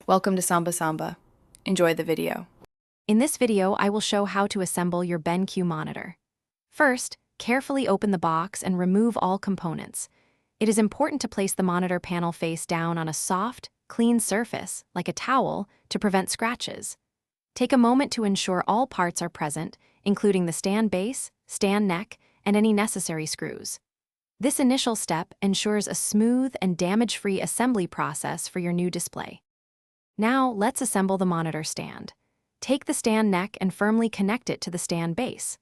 Welcome to Samba Samba. Enjoy the video. In this video, I will show how to assemble your BenQ monitor. First, carefully open the box and remove all components. It is important to place the monitor panel face down on a soft, clean surface, like a towel, to prevent scratches. Take a moment to ensure all parts are present, including the stand base, stand neck, and any necessary screws. This initial step ensures a smooth and damage-free assembly process for your new display. Now, let's assemble the monitor stand. Take the stand neck and firmly connect it to the stand base.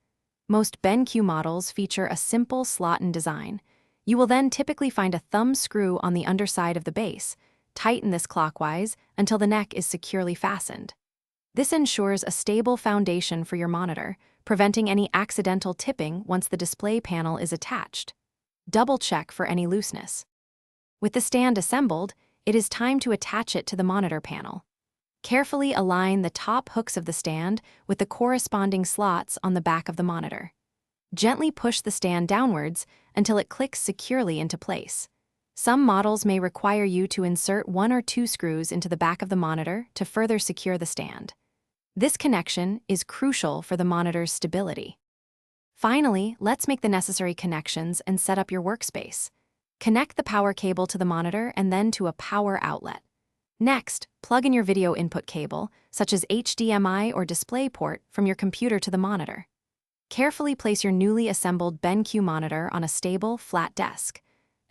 Most BenQ models feature a simple slot-in design. You will then typically find a thumb screw on the underside of the base. Tighten this clockwise until the neck is securely fastened. This ensures a stable foundation for your monitor, preventing any accidental tipping once the display panel is attached. Double-check for any looseness. With the stand assembled, it is time to attach it to the monitor panel. Carefully align the top hooks of the stand with the corresponding slots on the back of the monitor. Gently push the stand downwards until it clicks securely into place. Some models may require you to insert 1 or 2 screws into the back of the monitor to further secure the stand. This connection is crucial for the monitor's stability. Finally, let's make the necessary connections and set up your workspace. Connect the power cable to the monitor and then to a power outlet. Next, plug in your video input cable, such as HDMI or DisplayPort, from your computer to the monitor. Carefully place your newly assembled BenQ monitor on a stable, flat desk.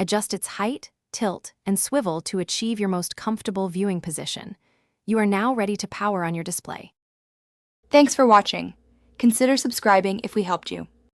Adjust its height, tilt, and swivel to achieve your most comfortable viewing position. You are now ready to power on your display. Thanks for watching. Consider subscribing if we helped you.